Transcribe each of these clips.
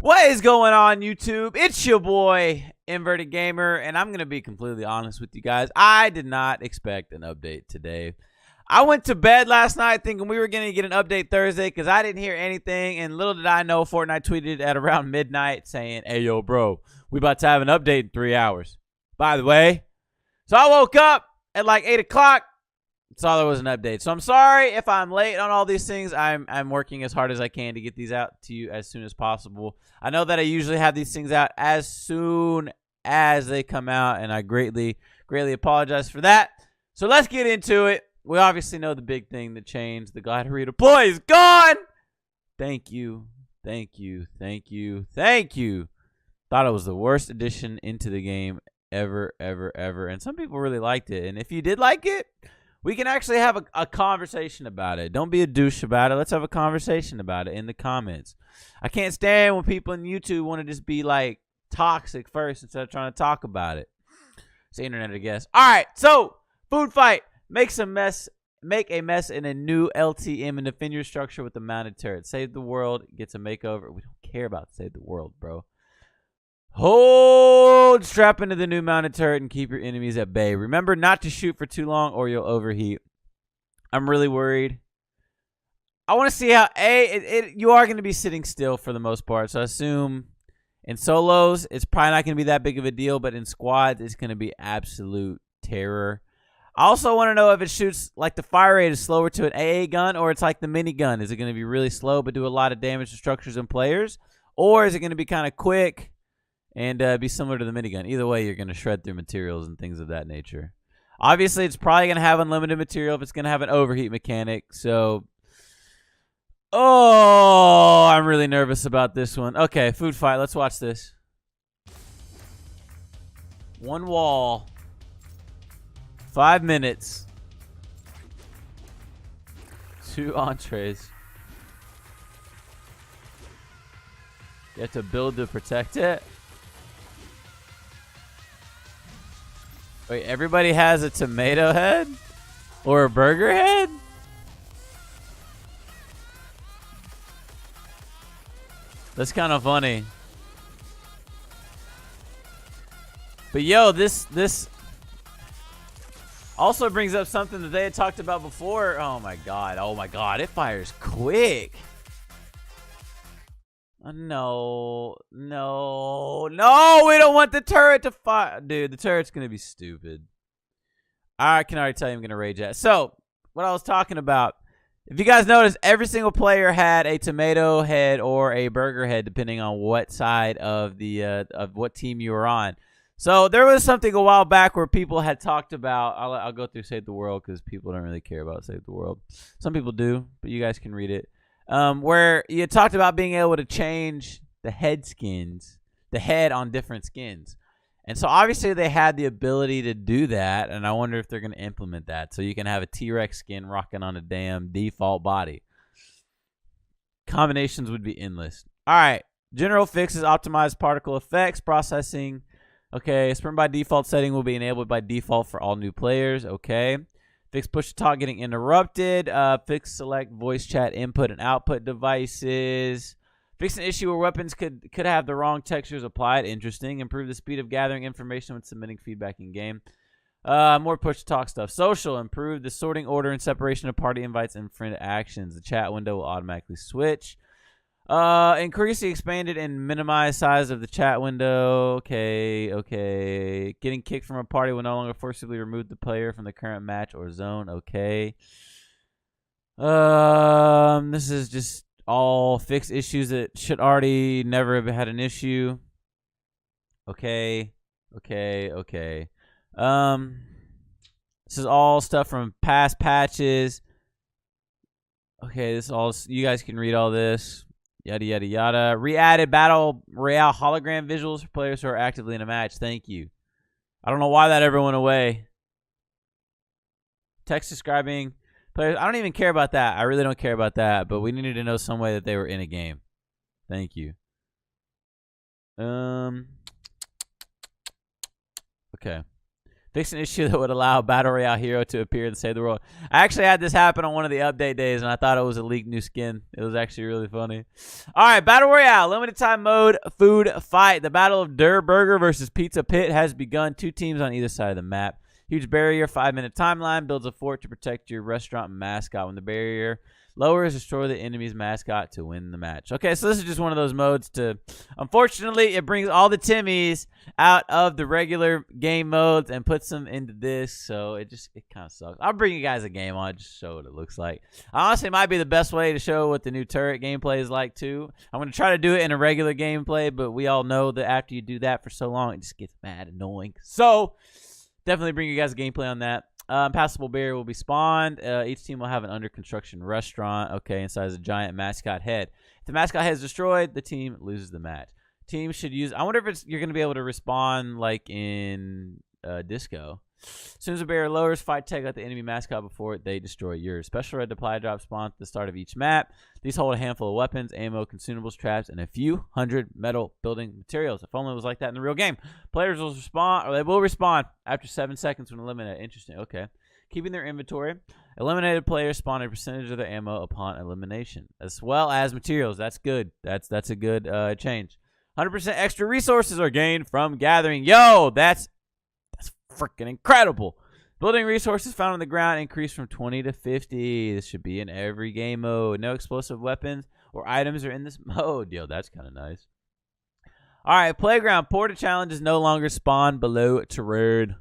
What is going on, YouTube? It's your boy, Inverted Gamer, and I'm going to be completely honest with you guys. I did not expect an update today. I went to bed last night thinking we were going to get an update Thursday because I didn't hear anything, and little did I know Fortnite tweeted at around midnight saying, hey, yo, bro, we about to have an update in 3 hours, by the way. So I woke up at like 8 o'clock. Saw there was an update. So I'm sorry if I'm late on all these things. I'm working as hard as I can to get these out to you as soon as possible. I know that I usually have these things out as soon as they come out, and I greatly apologize for that. So let's get into it. We obviously know the big thing that changed. The glider redeploy is gone. Thank you. Thank you. Thank you. Thank you. Thought it was the worst addition into the game ever. And some people really liked it. And if you did like it, we can actually have a conversation about it. Don't be a douche about it. Let's have a conversation about it in the comments. I can't stand when people on YouTube want to just be like toxic first instead of trying to talk about it. It's the internet, I guess. All right, so food fight makes a mess. Make a mess in a new LTM and defend your structure with a mounted turret. Save the world gets a makeover. We don't care about save the world, bro. Hold strap into the new mounted turret and keep your enemies at bay. Remember not to shoot for too long or you'll overheat. I'm really worried. I want to see how you are going to be sitting still for the most part. So I assume in solos it's probably not going to be that big of a deal, but in squads it's going to be absolute terror. I also want to know if it shoots like the fire rate is slower to an AA gun or it's like the minigun. Is it going to be really slow but do a lot of damage to structures and players? Or is it going to be kind of quick and be similar to the minigun? Either way, you're going to shred through materials and things of that nature. Obviously, it's probably going to have unlimited material if it's going to have an overheat mechanic. So, oh, I'm really nervous about this one. Okay, food fight. Let's watch this. One wall. 5 minutes. 2 entrees. You have to build to protect it. Wait, everybody has a tomato head? Or a burger head? That's kind of funny. But yo, this also brings up something that they had talked about before. Oh my god, it fires quick. No, we don't want the turret to fire. Dude, the turret's going to be stupid. I can already tell you I'm going to rage at. So, what I was talking about, if you guys notice, every single player had a tomato head or a burger head, depending on what side of the of what team you were on. So, there was something a while back where people had talked about, I'll go through Save the World because people don't really care about Save the World. Some people do, but you guys can read it. Where you talked about being able to change the head on different skins. And so obviously they had the ability to do that, and I wonder if they're going to implement that. So you can have a T-Rex skin rocking on a damn default body. Combinations would be endless. All right, general fixes, optimized particle effects, processing. Okay, sprint by default setting will be enabled by default for all new players. Okay. Fix push to talk getting interrupted. Fix select voice chat input and output devices. Fix an issue where weapons could have the wrong textures applied. Interesting. Improve the speed of gathering information when submitting feedback in game. More push to talk stuff. Social. Improve the sorting order and separation of party invites and friend actions. The chat window will automatically switch. Increase the expanded and minimized size of the chat window. Okay. Getting kicked from a party will no longer forcibly remove the player from the current match or zone. Okay. This is just all fix issues that should already never have had an issue. Okay. This is all stuff from past patches. Okay, this is all, you guys can read all this. Yada. Re-added Battle Royale hologram visuals for players who are actively in a match. Thank you. I don't know why that ever went away. Text describing players. I don't even care about that. I really don't care about that. But we needed to know some way that they were in a game. Thank you. Okay. Fix an issue that would allow a Battle Royale hero to appear and save the world. I actually had this happen on one of the update days, and I thought it was a leaked new skin. It was actually really funny. All right, Battle Royale. Limited time mode, food fight. The Battle of Der Burger versus Pizza Pit has begun. 2 teams on either side of the map. Huge barrier, 5-minute timeline. Builds a fort to protect your restaurant mascot. When the barrier lowers, destroy the enemy's mascot to win the match. Okay, so this is just one of those modes to... Unfortunately, it brings all the Timmies out of the regular game modes and puts them into this, so it kind of sucks. I'll bring you guys a game on, just show what it looks like. Honestly, it might be the best way to show what the new turret gameplay is like, too. I'm going to try to do it in a regular gameplay, but we all know that after you do that for so long, it just gets mad annoying. So... definitely bring you guys a gameplay on that. Impassable barrier will be spawned. Each team will have an under construction restaurant. Okay, inside is a giant mascot head. If the mascot head is destroyed, the team loses the match. Teams should use... I wonder if you're going to be able to respawn like in Disco. As soon as the barrier lowers, fight take out the enemy mascot before they destroy yours. Special red supply drop spawn at the start of each map. These hold a handful of weapons, ammo, consumables, traps, and a few hundred metal building materials. If only it was like that in the real game. Players will respawn, or they will respawn after 7 seconds when eliminated. Interesting. Okay. Keeping their inventory. Eliminated players spawn a percentage of their ammo upon elimination, as well as materials. That's good. That's a good change. 100% extra resources are gained from gathering. Yo, that's freaking incredible. Building resources found on the ground increase from 20 to 50. This should be in every game mode. No explosive weapons or items are in this mode. Yo, that's kind of nice. All right, playground. Porta challenges no longer spawn below terrain.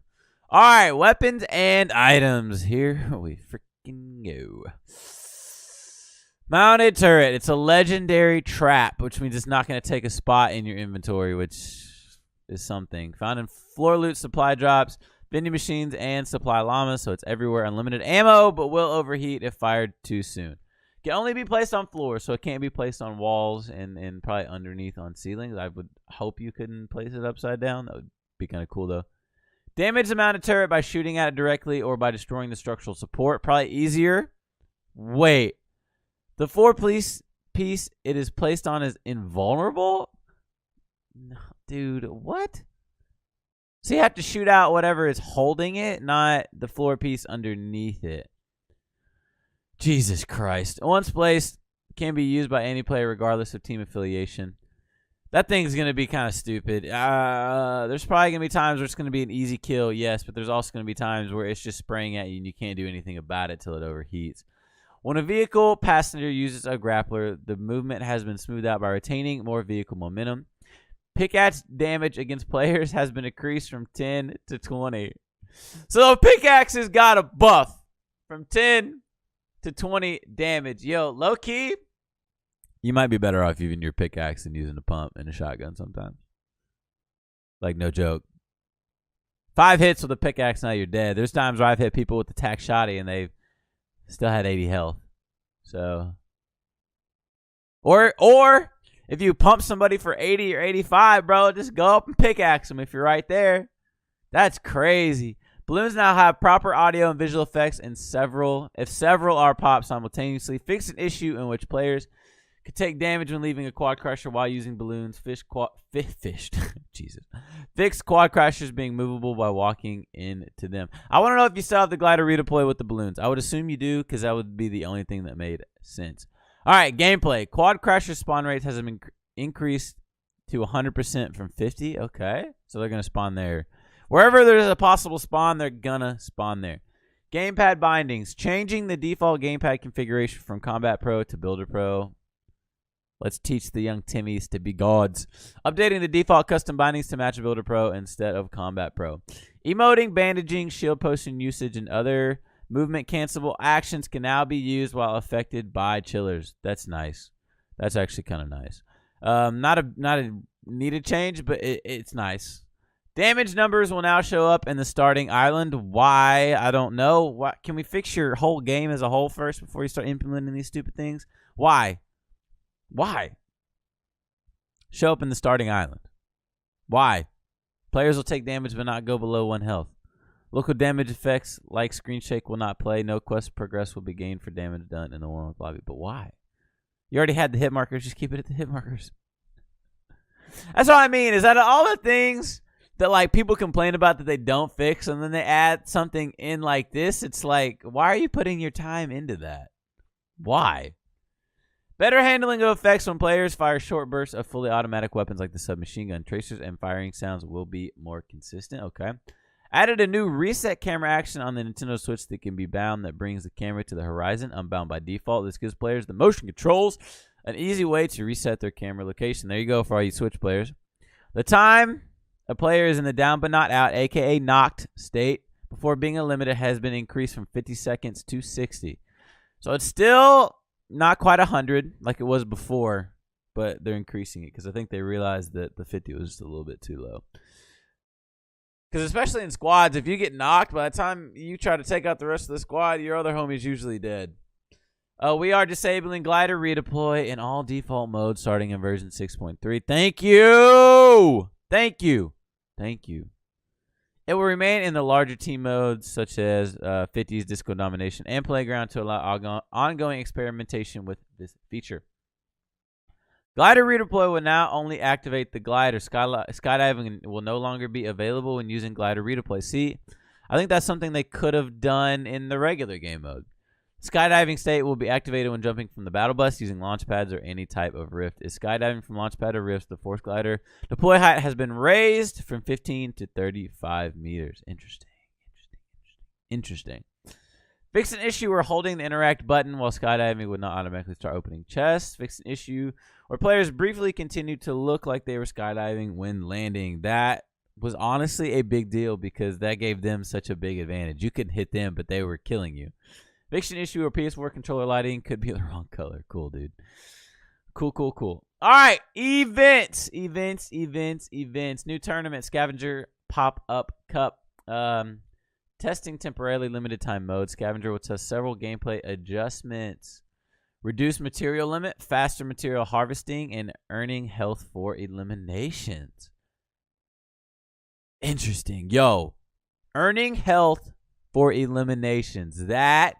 All right, weapons and items. Here we freaking go. Mounted turret. It's a legendary trap, which means it's not going to take a spot in your inventory, which is something. Found in floor loot, supply drops, vending machines, and supply llamas, so it's everywhere. Unlimited ammo, but will overheat if fired too soon. Can only be placed on floors, so it can't be placed on walls and probably underneath on ceilings. I would hope you couldn't place it upside down. That would be kind of cool, though. Damage the mounted turret by shooting at it directly or by destroying the structural support. Probably easier. Wait. The floor piece it is placed on is invulnerable? No, dude, what? So you have to shoot out whatever is holding it, not the floor piece underneath it. Jesus Christ. Once placed, can be used by any player regardless of team affiliation. That thing's going to be kind of stupid. There's probably going to be times where it's going to be an easy kill, yes, but there's also going to be times where it's just spraying at you and you can't do anything about it till it overheats. When a vehicle passenger uses a grappler, the movement has been smoothed out by retaining more vehicle momentum. Pickaxe damage against players has been increased from 10 to 20. So the pickaxe has got a buff from 10 to 20 damage. Yo, low key, you might be better off using your pickaxe than using a pump and a shotgun sometimes. Like, no joke. 5 hits with a pickaxe, now you're dead. There's times where I've hit people with the tac shotty and they've still had 80 health. So, or if you pump somebody for 80 or 85, bro, just go up and pickaxe them if you're right there. That's crazy. Balloons now have proper audio and visual effects if several are popped simultaneously. Fix an issue in which players could take damage when leaving a quad crusher while using balloons. Jesus. Fix quad crushers being movable by walking into them. I want to know if you still have the glider redeploy with the balloons. I would assume you do, because that would be the only thing that made sense. All right, gameplay. Quad crusher spawn rates has been increased to 100% from 50. Okay, so they're going to spawn there. Wherever there's a possible spawn, they're going to spawn there. Gamepad bindings. Changing the default gamepad configuration from Combat Pro to Builder Pro. Let's teach the young Timmies to be gods. Updating the default custom bindings to match Builder Pro instead of Combat Pro. Emoting, bandaging, shield potion usage, and other movement cancelable actions can now be used while affected by chillers. That's nice. That's actually kind of nice. Not a needed change, but it's nice. Damage numbers will now show up in the starting island. Why? I don't know. Why? Can we fix your whole game as a whole first before you start implementing these stupid things? Why? Why? Show up in the starting island. Why? Players will take damage but not go below 1 health. Local damage effects like screen shake will not play. No quest progress will be gained for damage done in the warm-up lobby. But why? You already had the hit markers. Just keep it at the hit markers. That's what I mean. Is that all the things that like people complain about that they don't fix, and then they add something in like this. It's like, why are you putting your time into that? Why? Better handling of effects when players fire short bursts of fully automatic weapons like the submachine gun. Tracers and firing sounds will be more consistent. Okay. Added a new reset camera action on the Nintendo Switch that can be bound that brings the camera to the horizon, unbound by default. This gives players the motion controls an easy way to reset their camera location. There you go for all you Switch players. The time a player is in the down but not out, aka knocked state, before being eliminated has been increased from 50 seconds to 60. So it's still not quite 100 like it was before, but they're increasing it because I think they realized that the 50 was just a little bit too low. Because especially in squads, if you get knocked, by the time you try to take out the rest of the squad, your other homie's usually dead. We are disabling glider redeploy in all default modes starting in version 6.3. Thank you! Thank you. Thank you. It will remain in the larger team modes such as 50s, Disco Domination, and Playground to allow ongoing experimentation with this feature. Glider redeploy will now only activate the glider. Skydiving will no longer be available when using glider redeploy. See, I think that's something they could have done in the regular game mode. Skydiving state will be activated when jumping from the battle bus using launch pads or any type of rift. Is skydiving from launch pad or rift, the force glider deploy height has been raised from 15 to 35 meters. Interesting. Fix an issue where holding the interact button while skydiving would not automatically start opening chests. Fix an issue where players briefly continued to look like they were skydiving when landing. That was honestly a big deal because that gave them such a big advantage. You couldn't hit them, but they were killing you. Fix an issue where PS4 controller lighting could be the wrong color. Cool, dude. Cool. All right, events. New tournament, Scavenger Pop-Up Cup. Testing temporarily limited time mode. Scavenger will test several gameplay adjustments. Reduced material limit, faster material harvesting, and earning health for eliminations. Interesting. Yo, earning health for eliminations. That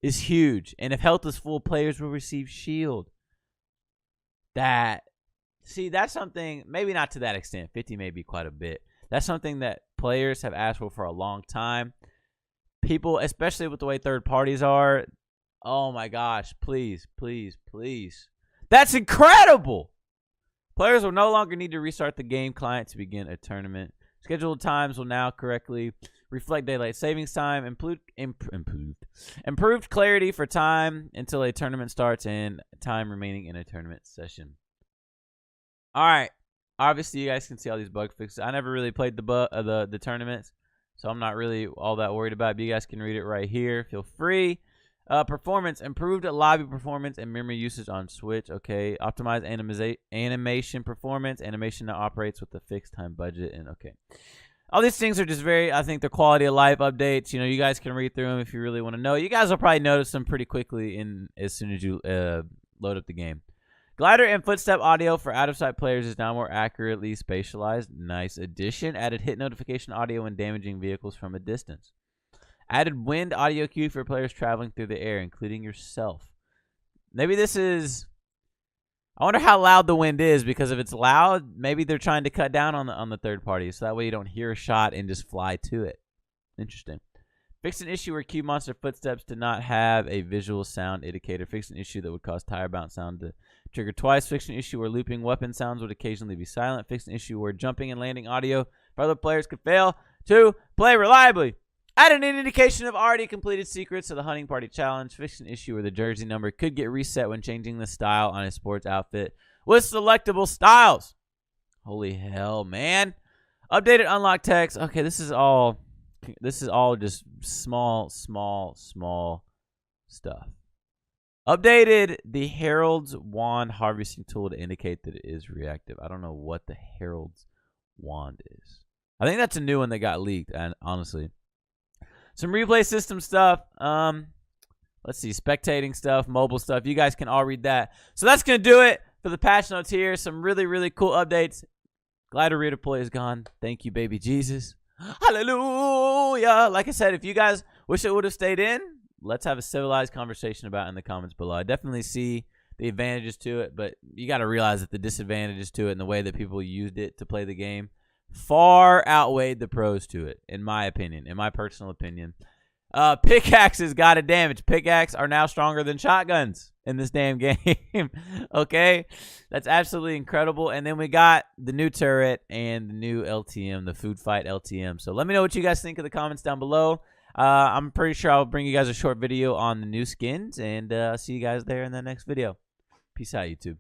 is huge. And if health is full, players will receive shield. See, that's something, maybe not to that extent. 50 may be quite a bit. That's something that players have asked for a long time. People, especially with the way third parties are, oh my gosh, please. That's incredible. Players will no longer need to restart the game client to begin a tournament. Scheduled times will now correctly reflect daylight savings time, improved clarity for time until a tournament starts, and time remaining in a tournament session. All right. Obviously, you guys can see all these bug fixes. I never really played the tournaments, so I'm not really all that worried about it. But you guys can read it right here. Feel free. Performance, improved lobby performance and memory usage on Switch. Okay. Optimized animation performance. Animation that operates with a fixed time budget. And okay. All these things are just I think they're quality of life updates. You know, you guys can read through them if you really want to know. You guys will probably notice them pretty quickly as soon as you load up the game. Glider and footstep audio for out-of-sight players is now more accurately spatialized. Nice addition. Added hit notification audio when damaging vehicles from a distance. Added wind audio cue for players traveling through the air, including yourself. Maybe this is... I wonder how loud the wind is, because if it's loud, maybe they're trying to cut down on the third party, so that way you don't hear a shot and just fly to it. Interesting. Fix an issue where cube monster footsteps did not have a visual sound indicator. Fix an issue that would cause tire bounce sound to trigger twice. Fix an issue where looping weapon sounds would occasionally be silent. Fix an issue where jumping and landing audio for other players could fail to play reliably. Added an indication of already completed secrets to the hunting party challenge. Fix an issue where the jersey number could get reset when changing the style on a sports outfit with selectable styles. Holy hell, man. Updated unlock text. Okay, this is all just small stuff. Updated the Herald's Wand harvesting tool to indicate that it is reactive. I don't know what the Herald's Wand is. I think that's a new one that got leaked, and honestly. Some replay system stuff. Let's see, spectating stuff, mobile stuff. You guys can all read that. So that's going to do it for the patch notes here. Some really, really cool updates. Glider redeploy is gone. Thank you, baby Jesus. Hallelujah. Like I said, if you guys wish it would have stayed in, let's have a civilized conversation about it in the comments below. I definitely see the advantages to it, but you got to realize that the disadvantages to it and the way that people used it to play the game far outweighed the pros to it, in my opinion, in my personal opinion. Pickaxes got a damage. Pickaxe are now stronger than shotguns in this damn game. Okay? That's absolutely incredible. And then we got the new turret and the new LTM, the food fight LTM. So let me know what you guys think in the comments down below. I'm pretty sure I'll bring you guys a short video on the new skins, and I'll see you guys there in the next video. Peace out, YouTube.